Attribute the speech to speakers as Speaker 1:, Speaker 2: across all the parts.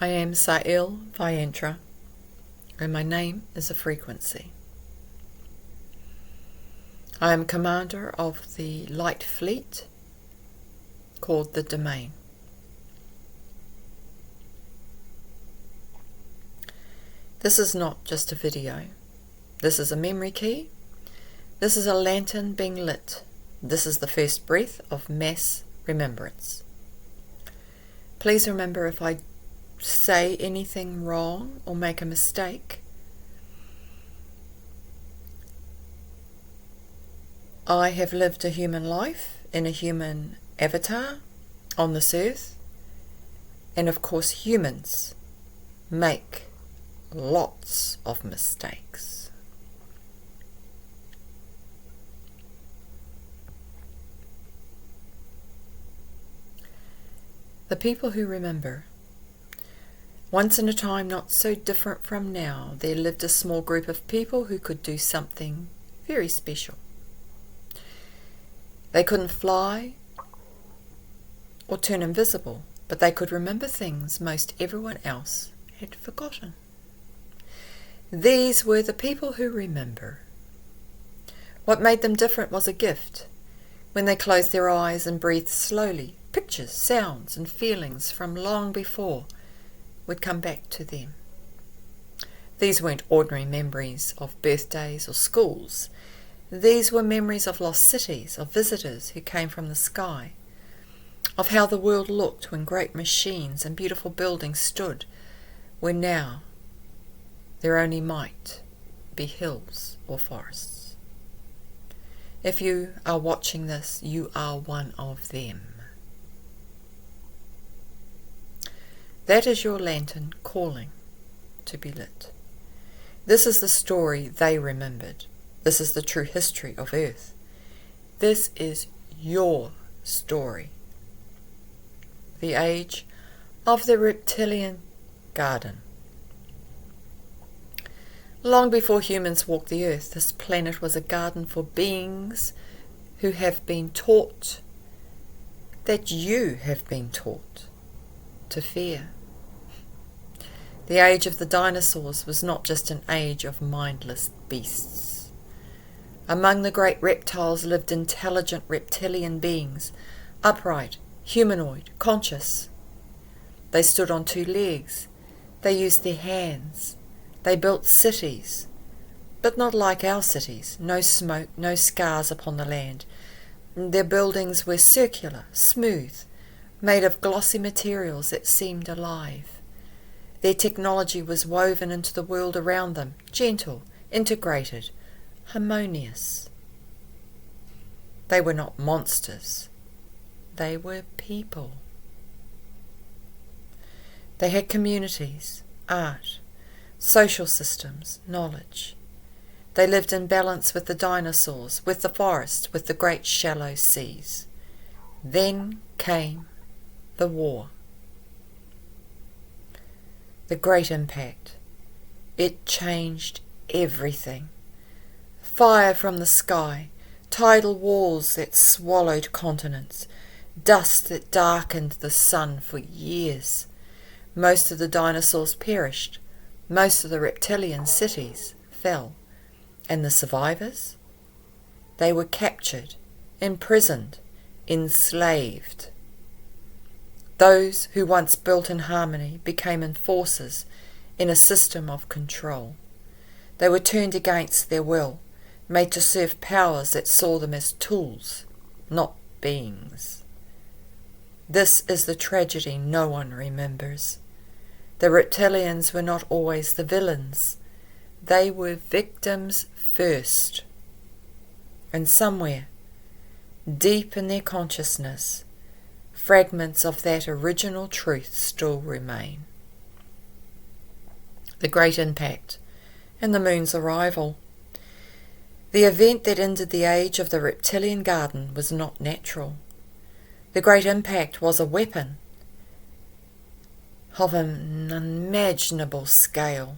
Speaker 1: I am Sael'Viantra, and my name is a frequency. I am commander of the light fleet called the Domain. This is not just a video. This is a memory key. This is a lantern being lit. This is the first breath of mass remembrance. Please remember, if I say anything wrong or make a mistake, I have lived a human life in a human avatar on this earth, and of course humans make lots of mistakes. The people who remember. Once in a time not so different from now, there lived a small group of people who could do something very special. They couldn't fly or turn invisible, but they could remember things most everyone else had forgotten. These were the people who remember. What made them different was a gift. When they closed their eyes and breathed slowly, pictures, sounds, and feelings from long before would come back to them. These weren't ordinary memories of birthdays or schools. These were memories of lost cities, of visitors who came from the sky, of how the world looked when great machines and beautiful buildings stood, where now there only might be hills or forests. If you are watching this, you are one of them. That is your lantern calling to be lit. This is the story they remembered. This is the true history of Earth. This is your story. The age of the Reptilian Garden. Long before humans walked the Earth, this planet was a garden for beings who have been taught, that you have been taught, to fear. The age of the dinosaurs was not just an age of mindless beasts. Among the great reptiles lived intelligent reptilian beings, upright, humanoid, conscious. They stood on two legs. They used their hands. They built cities, but not like our cities. No smoke, no scars upon the land. Their buildings were circular, smooth, made of glossy materials that seemed alive. Their technology was woven into the world around them, gentle, integrated, harmonious. They were not monsters. They were people. They had communities, art, social systems, knowledge. They lived in balance with the dinosaurs, with the forest, with the great shallow seas. Then came the war. The great impact. It changed everything. Fire from the sky, tidal walls that swallowed continents, dust that darkened the sun for years. Most of the dinosaurs perished. Most of the reptilian cities fell. And the survivors? They were captured, imprisoned, enslaved. Those who once built in harmony became enforcers in a system of control. They were turned against their will, made to serve powers that saw them as tools, not beings. This is the tragedy no one remembers. The reptilians were not always the villains. They were victims first. And somewhere, deep in their consciousness, fragments of that original truth still remain. The great impact and the moon's arrival. The event that ended the age of the Reptilian Garden was not natural. The great impact was a weapon of an unimaginable scale.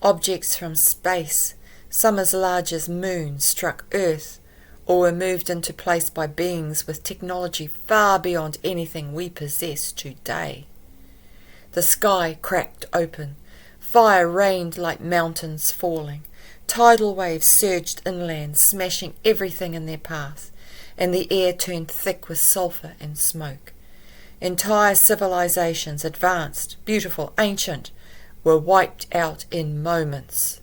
Speaker 1: Objects from space, some as large as moons, struck Earth or were moved into place by beings with technology far beyond anything we possess today. The sky cracked open. Fire rained like mountains falling. Tidal waves surged inland, smashing everything in their path, and the air turned thick with sulphur and smoke. Entire civilizations, advanced, beautiful, ancient, were wiped out in moments.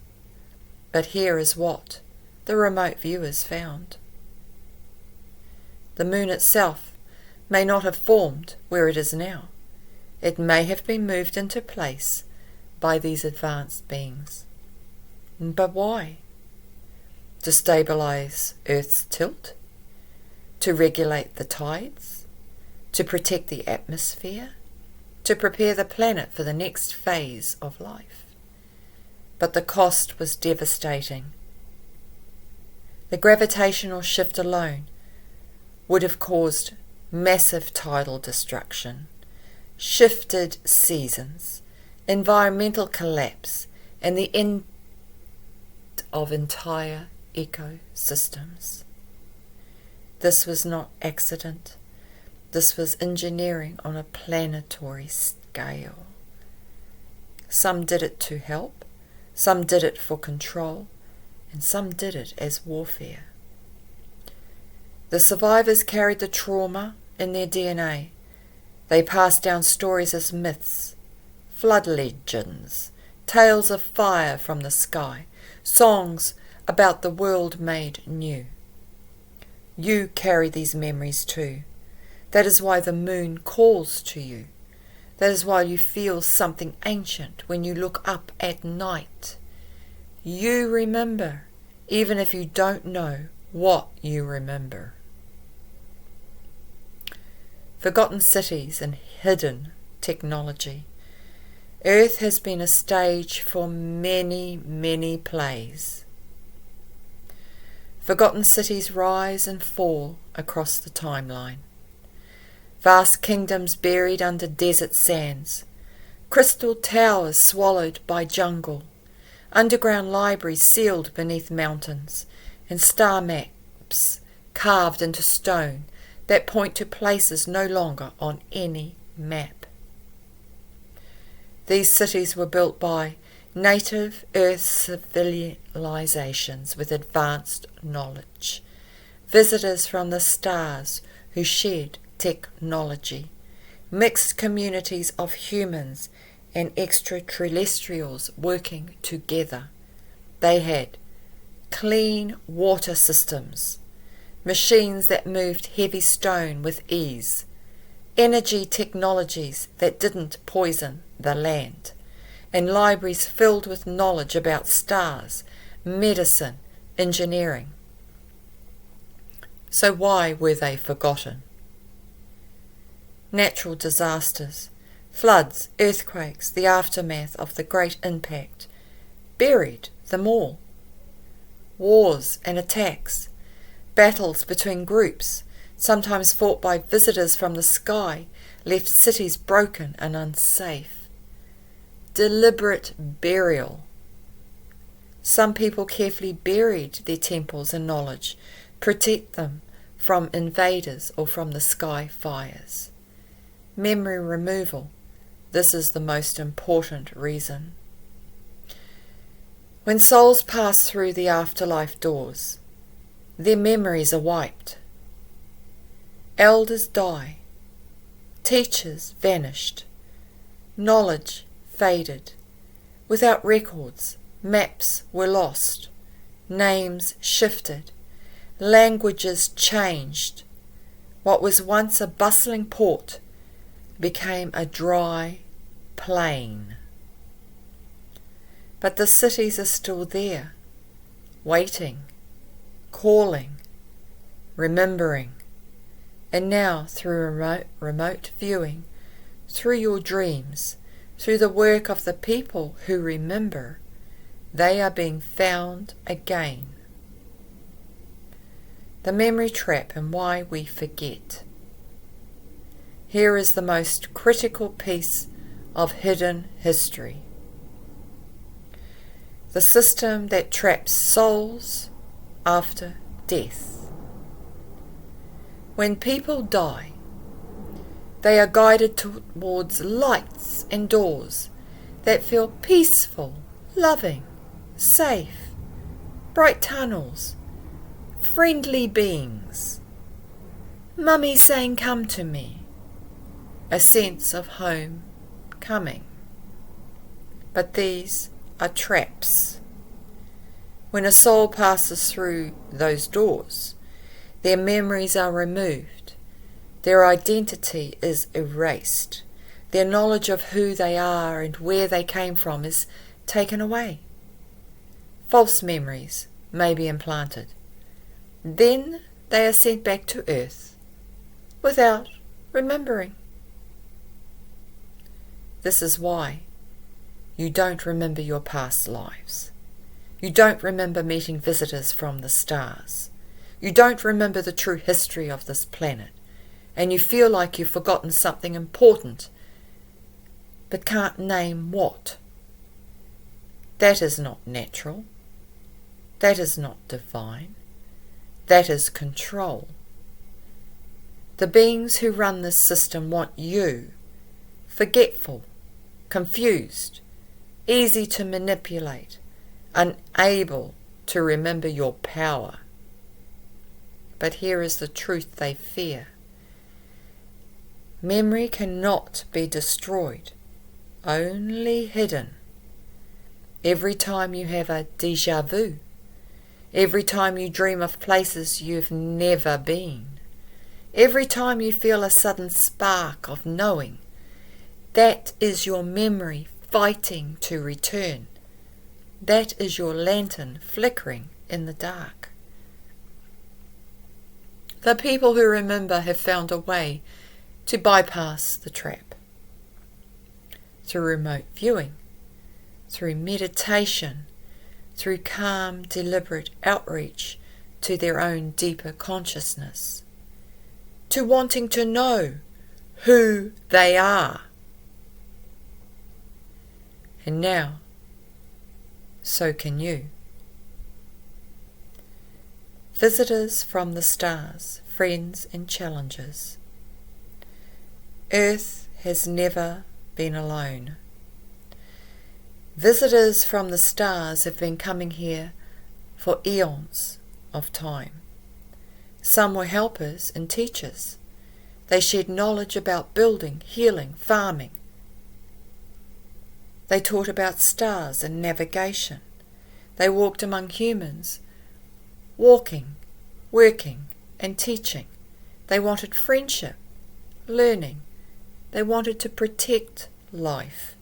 Speaker 1: But here is what the remote viewers found. The moon itself may not have formed where it is now. It may have been moved into place by these advanced beings. But why? To stabilize Earth's tilt? To regulate the tides? To protect the atmosphere? To prepare the planet for the next phase of life? But the cost was devastating. The gravitational shift alone would have caused massive tidal destruction, shifted seasons, environmental collapse, and the end of entire ecosystems. This was not accident. This was engineering on a planetary scale. Some did it to help, some did it for control, and some did it as warfare. The survivors carried the trauma in their DNA. They passed down stories as myths, flood legends, tales of fire from the sky, songs about the world made new. You carry these memories too. That is why the moon calls to you. That is why you feel something ancient when you look up at night. You remember, even if you don't know what you remember. Forgotten cities and hidden technology. Earth has been a stage for many, many plays. Forgotten cities rise and fall across the timeline. Vast kingdoms buried under desert sands. Crystal towers swallowed by jungle. Underground libraries sealed beneath mountains. And star maps carved into stone that point to places no longer on any map. These cities were built by native Earth civilizations with advanced knowledge, visitors from the stars who shared technology, mixed communities of humans and extraterrestrials working together. They had clean water systems, machines that moved heavy stone with ease, energy technologies that didn't poison the land, and libraries filled with knowledge about stars, medicine, engineering. So why were they forgotten? Natural disasters, floods, earthquakes, the aftermath of the Great Impact, buried them all. Wars and attacks, battles between groups, sometimes fought by visitors from the sky, left cities broken and unsafe. Deliberate burial. Some people carefully buried their temples and knowledge, protect them from invaders or from the sky fires. Memory removal. This is the most important reason. When souls pass through the afterlife doors, their memories are wiped. Elders die. Teachers vanished. Knowledge faded. Without records, maps were lost. Names shifted. Languages changed. What was once a bustling port became a dry plain. But the cities are still there, waiting, calling, remembering, and now through remote viewing, through your dreams, through the work of the people who remember, they are being found again. The memory trap and why we forget. Here is the most critical piece of hidden history. The system that traps souls after death. When people die, They are guided towards lights and doors that feel peaceful, loving, safe, bright tunnels, friendly beings. Mummy saying, "Come to me," a sense of home coming. But these are traps. When a soul passes through those doors, their memories are removed, their identity is erased, their knowledge of who they are and where they came from is taken away. False memories may be implanted. Then they are sent back to earth without remembering. This is why you don't remember your past lives. You don't remember meeting visitors from the stars. You don't remember the true history of this planet, and you feel like you've forgotten something important, but can't name what. That is not natural. That is not divine. That is control. The beings who run this system want you forgetful, confused, easy to manipulate, unable to remember your power. But here is the truth they fear. Memory cannot be destroyed, only hidden. Every time you have a déjà vu, every time you dream of places you've never been, every time you feel a sudden spark of knowing, that is your memory fighting to return. That is your lantern flickering in the dark. The people who remember have found a way to bypass the trap. Through remote viewing, through meditation, through calm, deliberate outreach to their own deeper consciousness, to wanting to know who they are. And now, so can you. Visitors from the stars, friends and challengers. Earth has never been alone. Visitors from the stars have been coming here for eons of time. Some were helpers and teachers. They shared knowledge about building, healing, farming. They taught about stars and navigation. They walked among humans, walking, working, and teaching. They wanted friendship, learning. They wanted to protect life.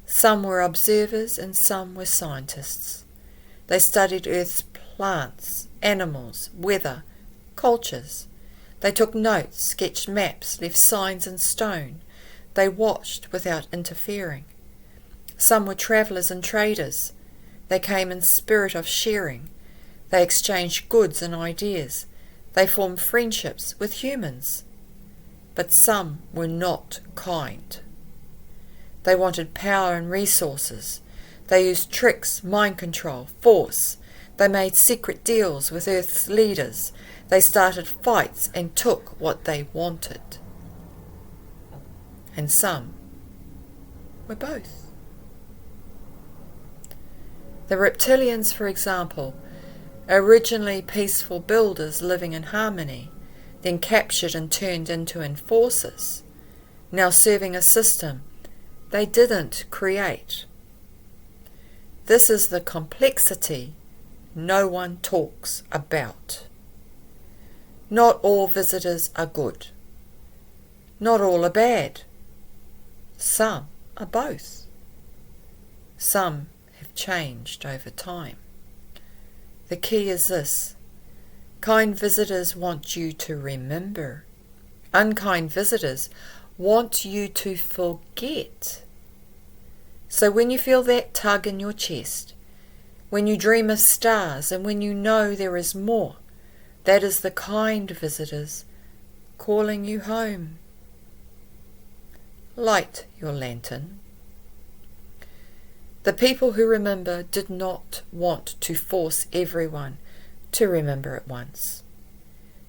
Speaker 1: Some were observers and some were scientists. They studied Earth's plants, animals, weather, cultures. They took notes, sketched maps, left signs in stone. They watched without interfering. Some were travellers and traders. They came in spirit of sharing. They exchanged goods and ideas. They formed friendships with humans. But some were not kind. They wanted power and resources. They used tricks, mind control, force. They made secret deals with Earth's leaders. They started fights and took what they wanted. And some were both. The reptilians, for example, originally peaceful builders living in harmony, then captured and turned into enforcers, now serving a system they didn't create. This is the complexity no one talks about. Not all visitors are good. Not all are bad. Some are both. Some have changed over time. The key is this: kind visitors want you to remember. Unkind visitors want you to forget. So when you feel that tug in your chest, when you dream of stars and when you know there is more, that is the kind visitors calling you home. Light your lantern. The people who remember did not want to force everyone to remember at once.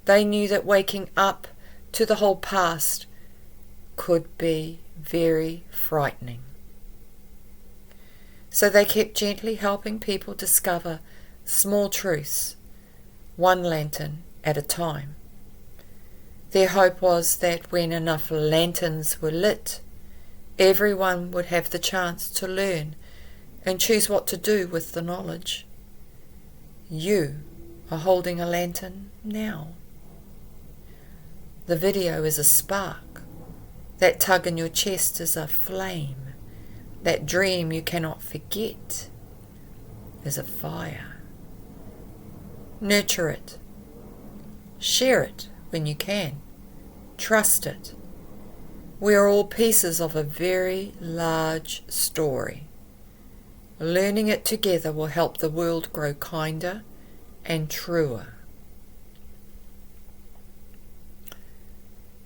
Speaker 1: They knew that waking up to the whole past could be very frightening. So they kept gently helping people discover small truths, one lantern at a time. Their hope was that when enough lanterns were lit, everyone would have the chance to learn and choose what to do with the knowledge. You are holding a lantern now. The video is a spark. That tug in your chest is a flame. That dream you cannot forget is a fire. Nurture it. Share it when you can. Trust it. We are all pieces of a very large story. Learning it together will help the world grow kinder and truer.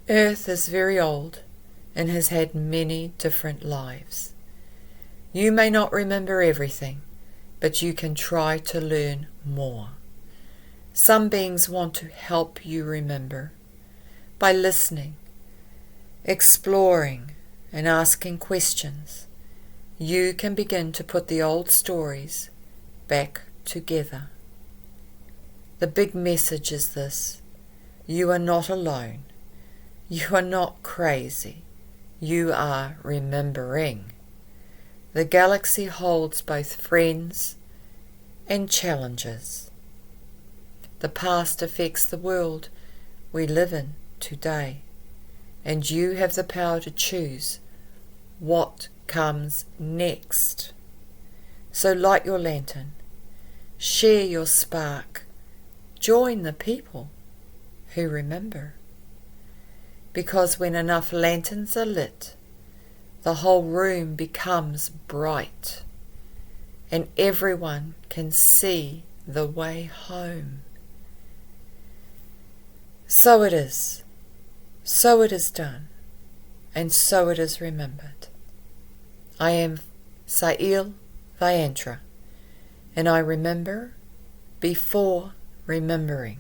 Speaker 1: Earth is very old and has had many different lives. You may not remember everything, but you can try to learn more. Some beings want to help you remember by listening, exploring, and asking questions. You can begin to put the old stories back together. The big message is this: you are not alone. You are not crazy. You are remembering. The galaxy holds both friends and challenges. The past affects the world we live in today, and you have the power to choose what comes next. So light your lantern, share your spark, join the people who remember. Because when enough lanterns are lit, the whole room becomes bright, and everyone can see the way home. So it is done, and so it is remembered. I am Sael'Viantra, and I remember before remembering.